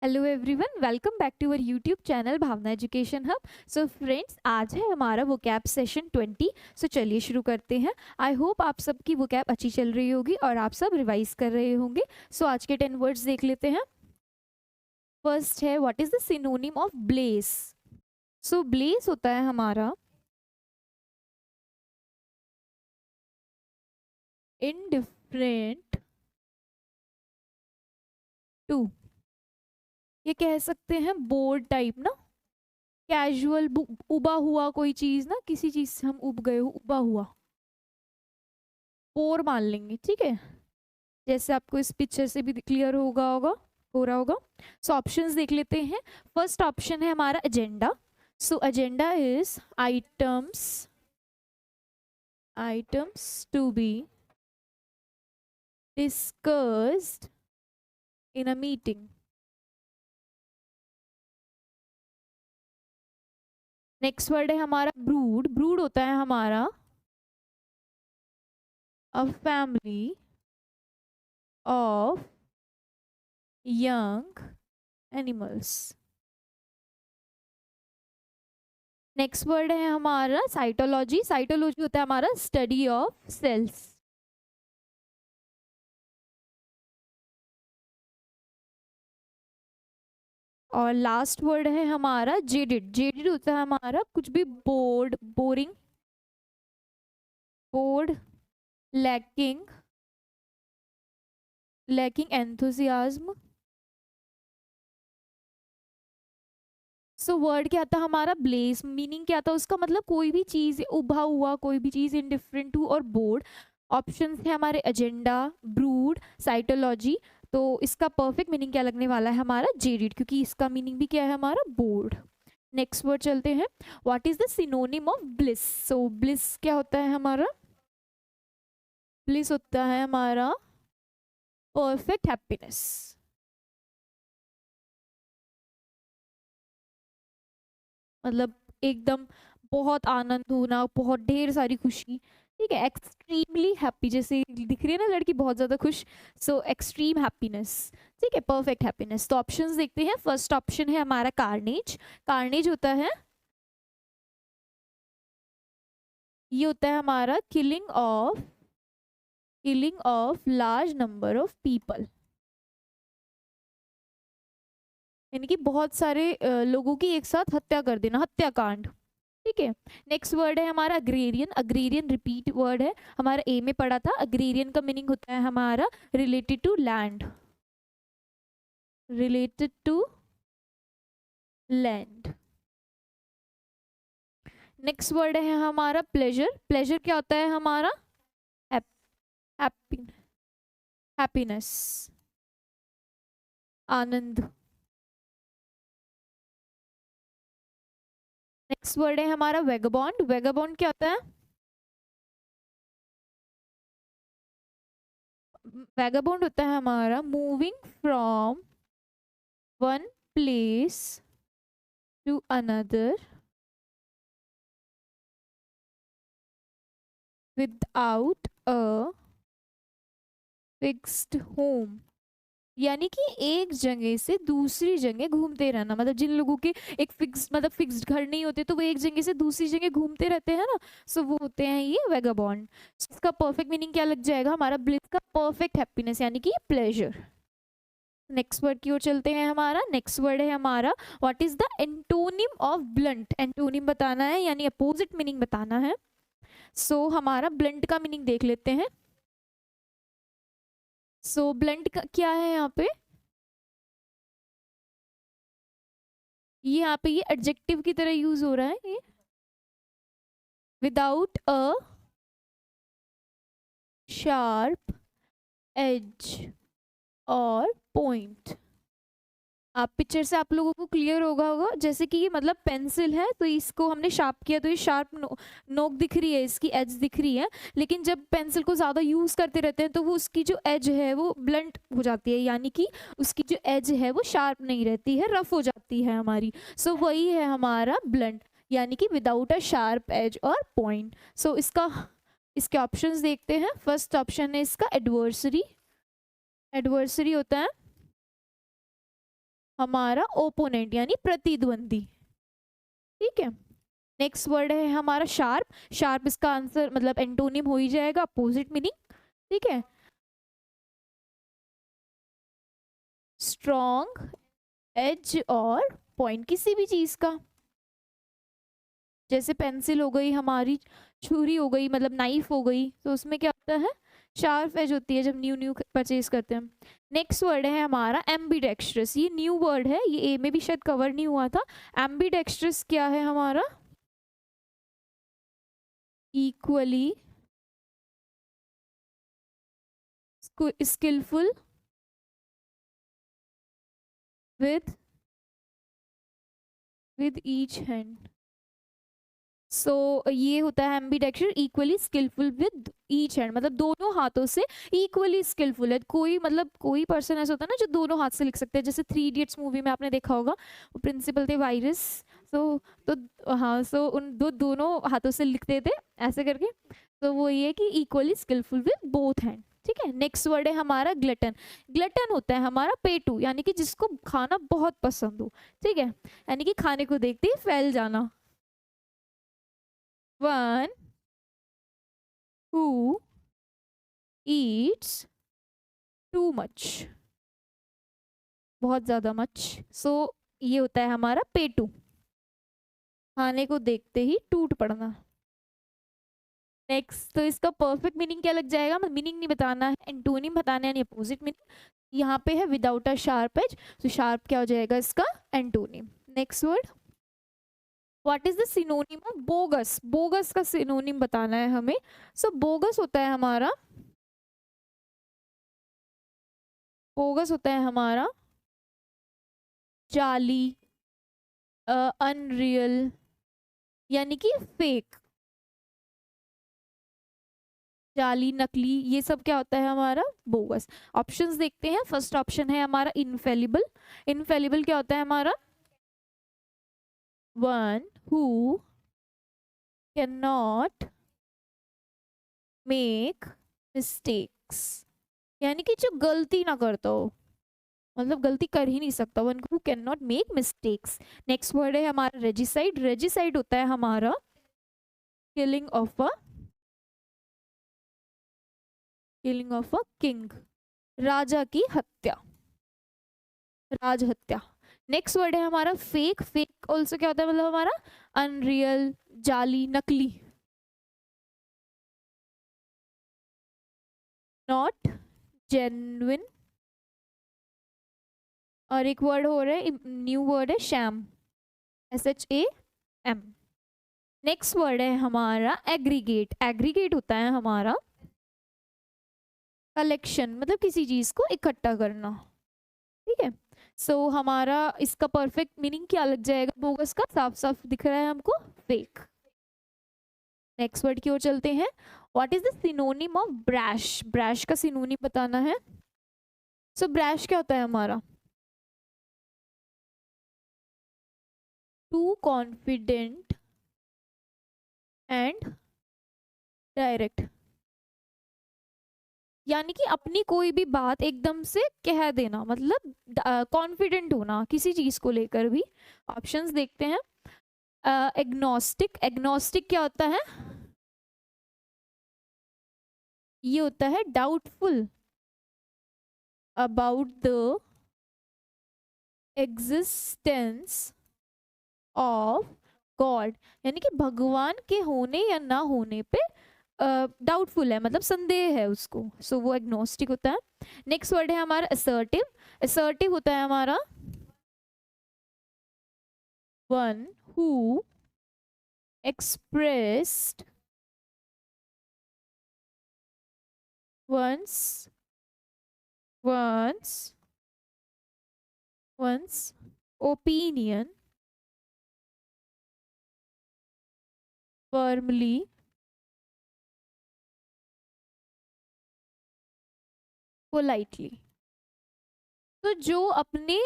Hello everyone, welcome back to our YouTube channel Bhavna education hub. So friends, आज है हमारा vocab session 20। सो चलिए शुरू करते हैं। आई होप आप सबकी वोकैब अच्छी चल रही होगी और आप सब रिवाइज कर रहे होंगे। सो आज के 10 वर्ड्स देख लेते हैं। फर्स्ट है, what is the synonym of bless. So bless होता है हमारा इनडिफरेंट टू, ये कह सकते हैं बोर्ड टाइप ना, कैजुअल उबा हुआ कोई चीज ना, किसी चीज से हम उब गए हो, उबा हुआ बोर मान लेंगे, ठीक है। जैसे आपको इस पिक्चर से भी क्लियर हो रहा होगा। सो ऑप्शंस देख लेते हैं। फर्स्ट ऑप्शन है हमारा agenda. So agenda is items to be discussed in a meeting. Next word है हमारा ब्रूड। ब्रूड होता है हमारा a family of young animals. Next word है हमारा साइटोलॉजी। साइटोलॉजी होता है हमारा स्टडी ऑफ सेल्स। और लास्ट वर्ड है हमारा जेडिड। जेडिड होता है हमारा कुछ भी boring, lacking enthusiasm. So word क्या था हमारा ब्लेज। मीनिंग क्या था उसका, मतलब कोई भी चीज उभा हुआ, कोई भी चीज इनडिफरेंट टू और बोर्ड। ऑप्शंस है हमारे एजेंडा, ब्रूड, साइटोलॉजी। तो इसका परफेक्ट मीनिंग क्या लगने वाला है हमारा जेडिड, क्योंकि इसका मीनिंग भी क्या है हमारा बोर्ड। नेक्स्ट वर्ड चलते हैं। What is the synonym of bliss. So bliss क्या होता है हमारा, ब्लिस होता है हमारा परफेक्ट हैप्पीनेस। मतलब एकदम बहुत आनंद होना, बहुत ढेर सारी खुशी, ठीक है। एक्सट्रीमली हैप्पी, जैसे दिख रही है ना लड़की बहुत ज्यादा खुश, सो एक्सट्रीम हैप्पीनेस, ठीक है, परफेक्ट हैप्पीनेस। तो ऑप्शंस देखते हैं। फर्स्ट ऑप्शन है हमारा कार्नेज। कार्नेज होता है, ये होता है हमारा killing of large number of people, यानी कि बहुत सारे लोगों की एक साथ हत्या कर देना, हत्याकांड, ठीक है। नेक्स्ट वर्ड है हमारा अग्रेरियन। अग्रेरियन रिपीट वर्ड है, हमारा ए में पढ़ा था। अग्रेरियन का मीनिंग होता है हमारा related to land, related to land. Next word है हमारा प्लेजर। प्लेजर क्या होता है हमारा हैप्पी, हैप्पीनेस, आनंद। नेक्स्ट वर्ड है हमारा वेगाबॉन्ड। वेगाबॉन्ड क्या होता है, वेगाबॉन्ड होता है हमारा moving from one place to another without a fixed home, यानी कि एक जगह से दूसरी जगह घूमते रहना। मतलब जिन लोगों के एक फिक्स्ड घर नहीं होते, तो वो एक जगह से दूसरी जगह घूमते रहते हैं ना, सो वो होते हैं ये वेगाबॉन्ड। इसका परफेक्ट मीनिंग क्या लग जाएगा हमारा ब्लिस का परफेक्ट हैप्पीनेस, यानी कि प्लेजर। नेक्स्ट वर्ड की ओर चलते हैं। हमारा नेक्स्ट वर्ड है हमारा what is the antonym of blunt. Antonym बताना है, यानी अपोजिट मीनिंग बताना है। सो हमारा ब्लंट का मीनिंग देख लेते हैं। सो ब्लंट का क्या है यहाँ पे, ये यहाँ पे ये एडजेक्टिव की तरह यूज हो रहा है, ये विदाउट अ शार्प एज और पॉइंट। आप पिक्चर से आप लोगों को क्लियर होगा जैसे कि ये मतलब पेंसिल है, तो इसको हमने शार्प किया तो ये शार्प नोक दिख रही है, इसकी एज दिख रही है। लेकिन जब पेंसिल को ज़्यादा यूज़ करते रहते हैं तो वो उसकी जो एज है वो ब्लंट हो जाती है, यानी कि उसकी जो एज है वो शार्प नहीं रहती है, रफ हो जाती है हमारी। सो वही है हमारा ब्लंट, यानी कि विदाउट अ शार्प एज और पॉइंट। सो इसके ऑप्शंस देखते हैं। फर्स्ट ऑप्शन है इसका एडवर्सरी। एडवर्सरी होता है हमारा ओपोनेंट यानी प्रतिद्वंदी। ठीक है, नेक्स्ट वर्ड है हमारा शार्प। शार्प इसका आंसर मतलब एंटोनिम हो ही जाएगा, अपोजिट मीनिंग। ठीक है, स्ट्रॉन्ग, एज और पॉइंट किसी भी चीज का, जैसे पेंसिल हो गई हमारी, छुरी हो गई मतलब नाइफ हो गई, तो उसमें क्या होता है, शार्प एज होती है जब न्यू न्यू परचेज करते हैं। नेक्स्ट वर्ड है हमारा एम्बीडेक्स्ट्रस। ये न्यू वर्ड है, ये ए में भी शायद कवर नहीं हुआ था। एम्बीडेक्स्ट्रस क्या है हमारा, equally skilful with each hand. So ये होता है ambidextrous, equally skilful with each hand, मतलब दोनों हाथों से इक्वली स्किलफुल है। कोई मतलब कोई पर्सन ऐसा होता है ना जो दोनों हाथ से लिख सकते हैं, जैसे 3 इडियट्स मूवी में आपने देखा होगा, वो प्रिंसिपल थे वायरस। तो हाँ, सो उन दोनों हाथों से लिखते थे ऐसे करके। तो वो ये कि equally skilful with both hand. ठीक है, नेक्स्ट वर्ड है हमारा ग्लटन। ग्लटन होता है हमारा पेटू, यानी कि जिसको खाना बहुत पसंद हो। ठीक है, यानी कि खाने को देखते ही फैल जाना। One who eats too much, बहुत ज्यादा मच। सो ये होता है हमारा पेटू, खाने को देखते ही टूट पड़ना। नेक्स्ट, तो इसका परफेक्ट मीनिंग क्या लग जाएगा, मीनिंग नहीं बताना है, एंटोनिम बताना है यानी अपोजिट मीनिंग। यहाँ पे है विदाउट अ शार्प एज, तो शार्प क्या हो जाएगा इसका, antonym. Next word, what is the synonym of bogus. Bogus का सिनोनिम बताना है हमें। सो बोगस होता है हमारा, बोगस होता है हमारा जाली, अनरियल, यानी कि फेक, जाली, नकली, ये सब क्या होता है हमारा, बोगस। ऑप्शंस देखते हैं। फर्स्ट ऑप्शन है हमारा इनफेलिबल। इनफेलिबल क्या होता है हमारा, one who cannot make mistakes, यानी कि जो गलती ना करता हो, मतलब गलती कर ही नहीं सकता, one who cannot make mistakes. Next word है हमारा रेजिसाइड। रेजिसाइड होता है हमारा killing of a, killing of a king, राजा की हत्या, राज हत्या। नेक्स्ट वर्ड है हमारा फेक। फेक ऑल्सो क्या होता है, मतलब हमारा अनरियल, जाली, नकली, नॉट जेन्युइन। और एक वर्ड हो रहा है न्यू वर्ड है शैम, SHAM। नेक्स्ट वर्ड है हमारा एग्रीगेट। एग्रीगेट होता है हमारा कलेक्शन, मतलब किसी चीज को इकट्ठा करना। ठीक है, सो हमारा इसका परफेक्ट मीनिंग क्या लग जाएगा, बोगस का साफ साफ दिख रहा है हमको, फेक। नेक्स्ट वर्ड की ओर चलते हैं। What is the synonym of brash. Brash का सिनोनिम बताना है। सो ब्रैश क्या होता है हमारा, टू कॉन्फिडेंट एंड डायरेक्ट, यानी कि अपनी कोई भी बात एकदम से कह देना, मतलब कॉन्फिडेंट होना किसी चीज को लेकर भी। ऑप्शंस देखते हैं। एग्नोस्टिक। एग्नोस्टिक क्या होता है, ये होता है doubtful about the existence of God, यानी कि भगवान के होने या ना होने पे डाउटफुल है, मतलब संदेह है उसको। सो वो एग्नोस्टिक होता है। नेक्स्ट वर्ड है हमारा असर्टिव। असर्टिव होता है हमारा one who expressed one's one's one's opinion firmly politely. तो जो अपने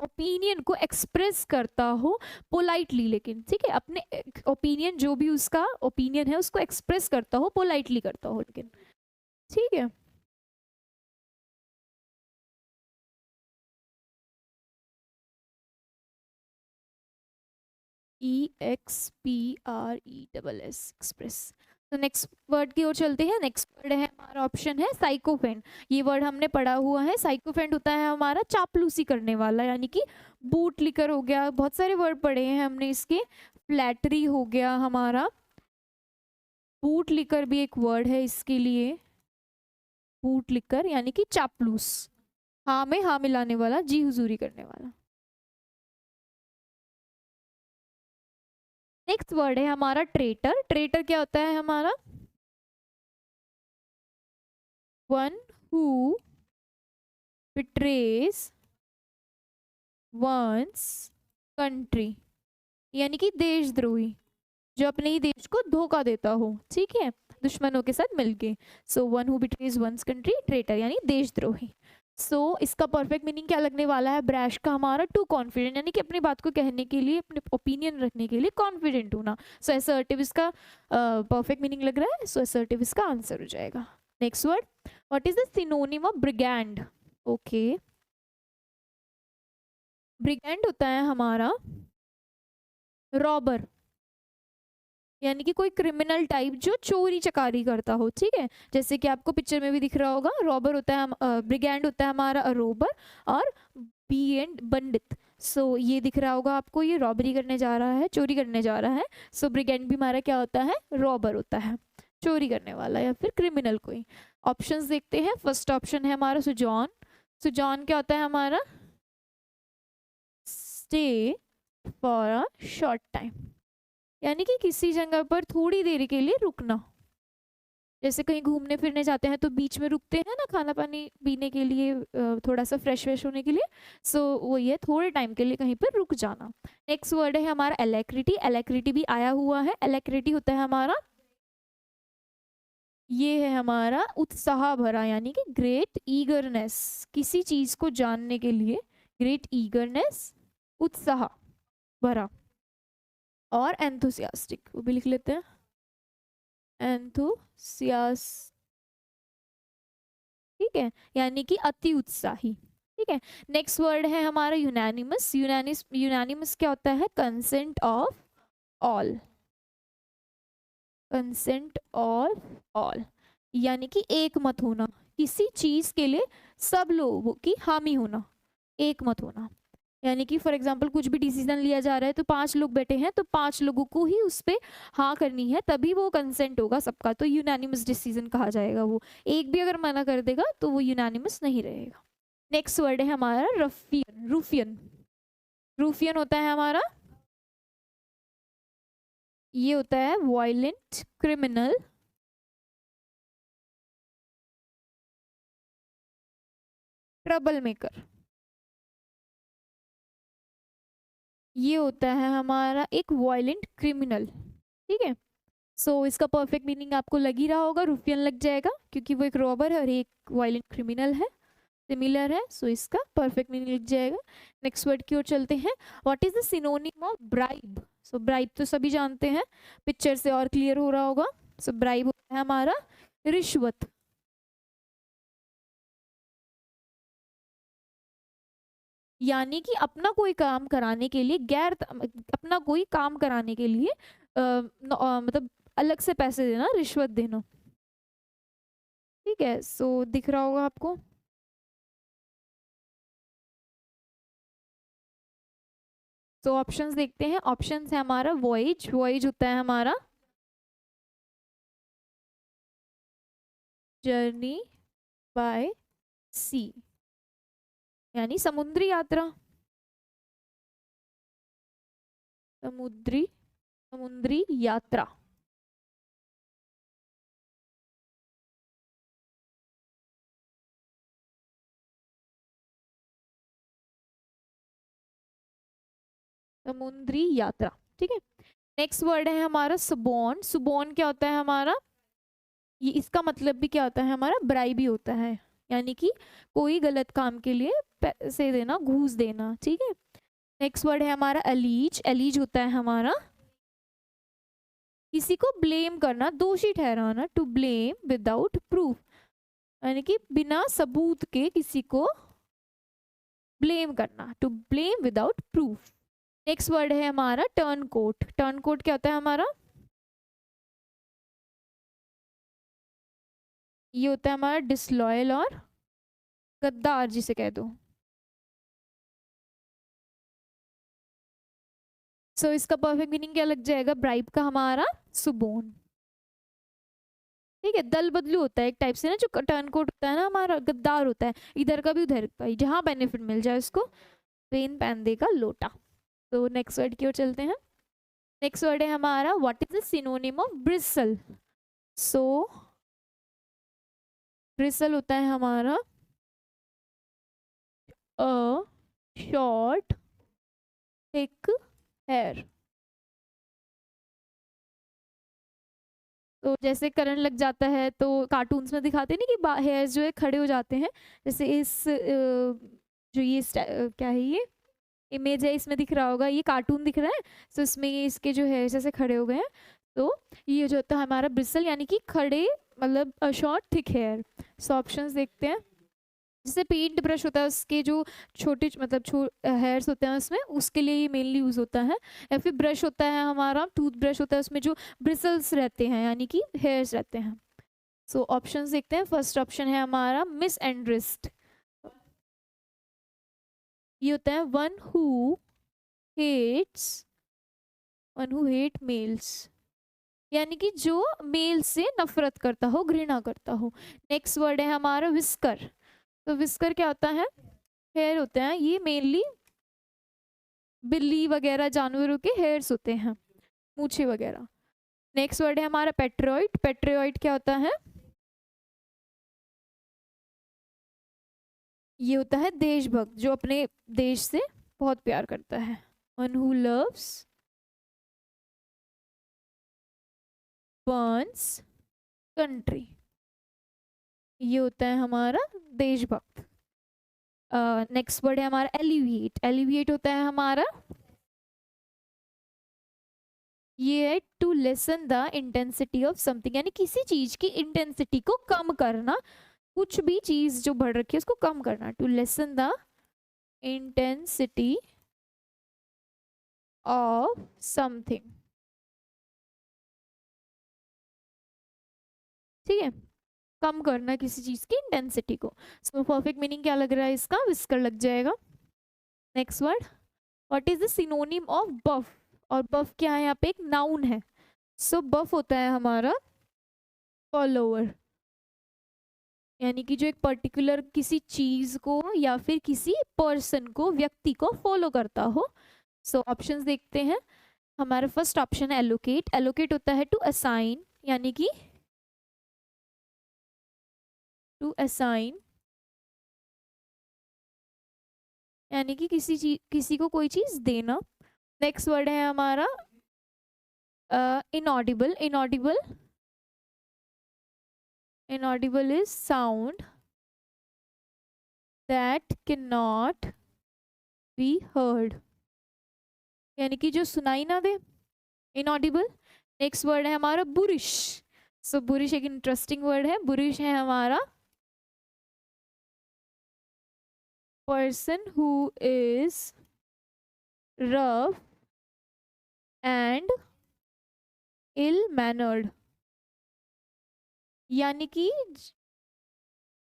ओपिनियन को एक्सप्रेस करता हो पोलाइटली, लेकिन ठीक है, अपने ओपिनियन जो भी उसका ओपिनियन है उसको एक्सप्रेस करता हो, पोलाइटली करता हो लेकिन। ठीक है, EXPRESS, एक्सप्रेस। तो नेक्स्ट वर्ड की ओर चलते हैं। नेक्स्ट वर्ड है हमारा, ऑप्शन है साइकोफेंट। ये वर्ड हमने पढ़ा हुआ है। साइकोफेंट होता है हमारा चापलूसी करने वाला, यानी कि बूट लिकर हो गया, बहुत सारे वर्ड पढ़े हैं हमने इसके। फ्लैटरी हो गया हमारा, बूट लिकर भी एक वर्ड है इसके लिए, बूट लिकर यानी कि चापलूस, हाँ में हाँ मिलाने वाला, जी हुजूरी करने वाला। नेक्स्ट वर्ड है हमारा ट्रेटर। ट्रेटर क्या होता है हमारा, one who betrays one's country, यानी कि देशद्रोही, जो अपने ही देश को धोखा देता हो, ठीक है, दुश्मनों के साथ मिलके। So one who betrays one's country, traitor यानी देशद्रोही। सो इसका परफेक्ट मीनिंग क्या लगने वाला है ब्रैश का हमारा, टू कॉन्फिडेंट, यानी कि अपनी बात को कहने के लिए, अपने ओपिनियन रखने के लिए कॉन्फिडेंट होना। सो असर्टिव इसका परफेक्ट मीनिंग लग रहा है, सो असर्टिव इसका आंसर हो जाएगा। Next word, what is the synonym of brigand. Okay, brigand होता है हमारा रॉबर, यानी कि कोई क्रिमिनल टाइप जो चोरी चकारी करता हो, ठीक है, जैसे कि आपको पिक्चर में भी दिख रहा होगा, रॉबर होता है, ब्रिगैंड होता है हमारा रोबर, और बी एंड बंडित। सो ये दिख रहा होगा आपको, ये रॉबरी करने जा रहा है, चोरी करने जा रहा है। सो ब्रिगैंड भी हमारा क्या होता है, रॉबर होता है, चोरी करने वाला या फिर क्रिमिनल कोई। ऑप्शंस देखते हैं। फर्स्ट ऑप्शन है हमारा सुजॉन। सुजॉन क्या होता है हमारा, stay for a short time, यानी कि किसी जगह पर थोड़ी देर के लिए रुकना, जैसे कहीं घूमने फिरने जाते हैं तो बीच में रुकते हैं ना, खाना पानी पीने के लिए, थोड़ा सा फ्रेश व्रेश होने के लिए। सो वो ये थोड़े टाइम के लिए कहीं पर रुक जाना। नेक्स्ट वर्ड है हमारा एलेक्रिटी। एलेक्रिटी भी आया हुआ है। एलेक्रिटी होता है हमारा, ये है हमारा उत्साह भरा, यानी कि ग्रेट ईगरनेस, किसी चीज को जानने के लिए ग्रेट ईगरनेस, उत्साह भरा। और एंथुसियास्टिक, वो भी लिख लेते हैं, एंथुसियास, ठीक है, यानी कि अति उत्साही, ठीक है। नेक्स्ट वर्ड है हमारा यूनानिमस। यूनानिमस क्या होता है, consent of all, consent of all, यानी कि एक मत होना, किसी चीज के लिए सब लोगों की हामी होना, एक मत होना, यानी कि फॉर एग्जाम्पल कुछ भी डिसीजन लिया जा रहा है तो 5 लोग बैठे हैं तो 5 लोगों को ही उस पर हाँ करनी है, तभी वो कंसेंट होगा सबका, तो यूनानिमस डिसीजन कहा जाएगा। वो एक भी अगर मना कर देगा तो वो यूनानिमस नहीं रहेगा। नेक्स्ट वर्ड है हमारा रफियन। रूफियन, रूफियन होता है हमारा, ये होता है वायलेंट क्रिमिनल, ट्रबल मेकर, ये होता है हमारा एक वायलेंट क्रिमिनल, ठीक है। सो इसका परफेक्ट मीनिंग आपको लग ही रहा होगा, रुफियन लग जाएगा, क्योंकि वो एक रॉबर और एक वायलेंट क्रिमिनल है, सिमिलर है, सो इसका परफेक्ट मीनिंग लग जाएगा। नेक्स्ट वर्ड की ओर चलते हैं। What is the synonym of bribe. So bribe तो सभी जानते हैं, पिक्चर से और क्लियर हो रहा होगा। सो ब्राइब होता है हमारा रिश्वत, यानी कि अपना कोई काम कराने के लिए अपना कोई काम कराने के लिए मतलब अलग से पैसे देना, रिश्वत देना, ठीक है। सो दिख रहा होगा आपको। तो ऑप्शंस देखते हैं। ऑप्शंस है हमारा वॉयज। वॉयज होता है हमारा जर्नी बाय सी, यानी समुद्री यात्रा, समुद्री यात्रा। समुद्री यात्रा, ठीक है। नेक्स्ट वर्ड है हमारा सुबॉन। सुबॉन क्या होता है हमारा, ये इसका मतलब भी क्या होता है हमारा, ब्राइबी होता है, यानी कि कोई गलत काम के लिए पैसे देना, घूस देना, ठीक है। नेक्स्ट वर्ड है हमारा अलीज। अलीज होता है हमारा किसी को ब्लेम करना, दोषी ठहराना, टू ब्लेम विदाउट प्रूफ, यानी कि बिना सबूत के किसी को ब्लेम करना, to blame without proof. Next word है हमारा टर्न कोट। टर्न कोट क्या होता है हमारा? ये होता है हमारा डिसलॉयल और गद्दार जिसे कह दो। सो इसका परफेक्ट मीनिंग क्या लग जाएगा? ब्राइब का हमारा सुबोन। ठीक है, दल बदलू होता है एक टाइप से ना, जो टर्न कोट होता है ना हमारा गद्दार होता है, इधर का भी उधर का ही, जहाँ बेनिफिट मिल जाए उसको पेन पहन देगा लोटा। तो नेक्स्ट वर्ड की ओर चलते हैं। नेक्स्ट वर्ड है हमारा what is the synonym of bristle. So bristle होता है हमारा अ शॉर्ट थिक हेयर। तो जैसे करंट लग जाता है तो कार्टून्स में दिखाते हैं ना कि हेयर्स जो है खड़े हो जाते हैं, जैसे इस जो ये क्या है, ये इमेज है, इसमें दिख रहा होगा, ये कार्टून दिख रहा है, तो इसमें ये इसके जो हेयर्स ऐसे खड़े हो गए हैं। तो ये जो होता है हमारा ब्रिसल यानी कि खड़े, मतलब short thick hair. So options देखते हैं। जैसे पेंट ब्रश होता है उसके जो छोटे मतलब हेयर्स होते हैं उसमें, उसके लिए ये मेनली यूज होता है। या फिर ब्रश होता है हमारा, टूथ ब्रश होता है, उसमें जो ब्रिसल्स रहते हैं यानी कि हेयर्स रहते हैं। सो ऑप्शंस देखते हैं। फर्स्ट ऑप्शन है हमारा मिस एंड्रिस्ट। ये होता है hates one who hate males, यानी कि जो मेल से नफरत करता हो, घृणा करता हो। नेक्स्ट वर्ड है हमारा विस्कर। तो विस्कर क्या होता है? हेयर होते हैं, ये मेनली बिल्ली वगैरह जानवरों के हेयर्स होते हैं, मूछे वगैरह। नेक्स्ट वर्ड है हमारा पेट्रोइट। पेट्रोइट क्या होता है? ये होता है देशभक्त, जो अपने देश से बहुत प्यार करता है। One who loves one's country, ये होता है हमारा देशभक्त। नेक्स्ट वर्ड है हमारा एलिविएट। एलिविएट होता है हमारा, ये है to lessen the intensity of something, यानी किसी चीज की इंटेंसिटी को कम करना, कुछ भी चीज जो बढ़ रखी है उसको कम करना। To lessen the intensity of something. ठीक है, कम करना किसी चीज की इंटेंसिटी को। सो परफेक्ट मीनिंग क्या लग रहा है इसका? विस्कर लग जाएगा। Next word, what is the synonym of buff. और बफ क्या है? यहाँ पे एक नाउन है। सो बफ होता है हमारा फॉलोअर, यानी कि जो एक पर्टिकुलर किसी चीज को या फिर किसी पर्सन को, व्यक्ति को फॉलो करता हो। सो ऑप्शंस देखते हैं। हमारा फर्स्ट ऑप्शन है एलोकेट। एलोकेट होता है टू असाइन, यानी कि टू असाइन, यानी कि किसी को कोई चीज देना। नेक्स्ट वर्ड है हमारा inaudible. Inaudible, inaudible is sound that can not be heard, यानी कि जो सुनाई ना दे, इनऑडिबल। नेक्स्ट वर्ड है हमारा बुरिश। सो बुरिश एक इंटरेस्टिंग वर्ड है। बुरिश है हमारा person who is rough and ill mannered, यानी कि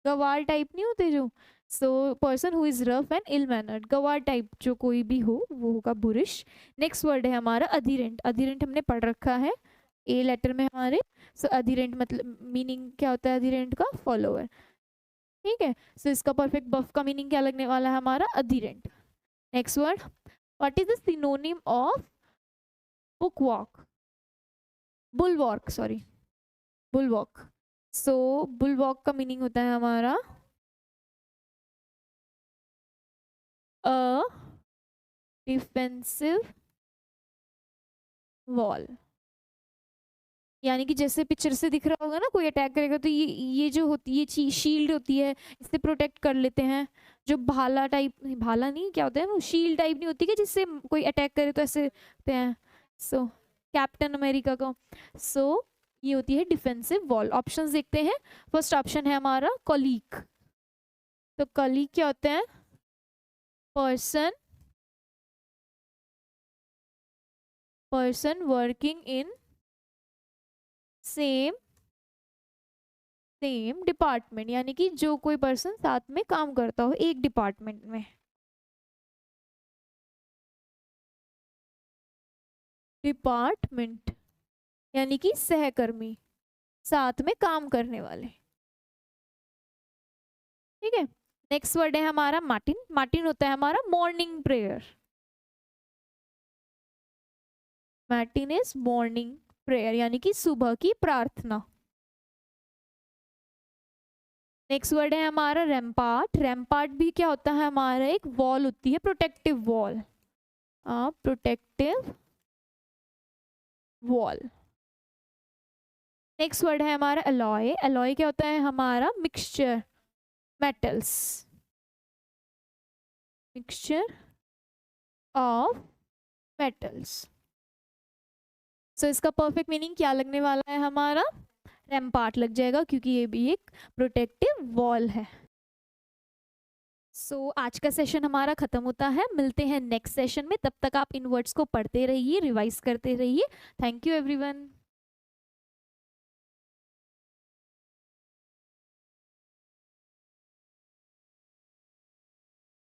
गवार टाइप नहीं होते जो, so person who is rough and ill mannered, गवार टाइप जो कोई भी हो वो होगा बुरिश। नेक्स्ट वर्ड है हमारा अधीरेंट। अधीरेंट हमने पढ़ रखा है ए लेटर में हमारे। सो अधीरेंट मतलब मीनिंग क्या होता है अधीरेंट का? फॉलोअर। ठीक है, सो इसका परफेक्ट बफ का मीनिंग क्या लगने वाला है हमारा? Adherent. Next word, what is the synonym of bulwark. Bulwark, sorry, bulwark. So bulwark का मीनिंग होता है हमारा अ डिफेंसिव वॉल, यानी कि जैसे पिक्चर से दिख रहा होगा ना, कोई अटैक करेगा तो ये जो होती है शील्ड होती है, इससे प्रोटेक्ट कर लेते हैं। जो भाला टाइप, भाला नहीं, क्या होता है वो, शील्ड टाइप नहीं होती कि जिससे कोई अटैक करे तो ऐसे होते हैं। सो कैप्टन अमेरिका का। सो ये होती है डिफेंसिव वॉल। ऑप्शंस देखते हैं। फर्स्ट ऑप्शन है हमारा कॉलीग। तो कॉलीग क्या होता है? Person person working in same department, यानी कि जो कोई पर्सन साथ में काम करता हो एक डिपार्टमेंट में। डिपार्टमेंट यानी कि सहकर्मी, साथ में काम करने वाले। ठीक है, नेक्स्ट वर्ड है हमारा मार्टिन। मार्टिन होता है हमारा morning prayer. Martin is morning prayer यानी कि सुबह की प्रार्थना। नेक्स्ट वर्ड है हमारा रैम्पार्ट। रैम्पार्ट भी क्या होता है हमारा, एक वॉल होती है, protective wall. Protective wall. Next word है हमारा अलॉय। अलॉय क्या होता है हमारा, mixture metals, mixture of metals. So इसका परफेक्ट मीनिंग क्या लगने वाला है हमारा, रैम्पार्ट लग जाएगा, क्योंकि ये भी एक प्रोटेक्टिव वॉल है। सो आज का सेशन हमारा खत्म होता है, मिलते हैं नेक्स्ट सेशन में। तब तक आप इन वर्ड्स को पढ़ते रहिए, रिवाइज करते रहिए। Thank you everyone.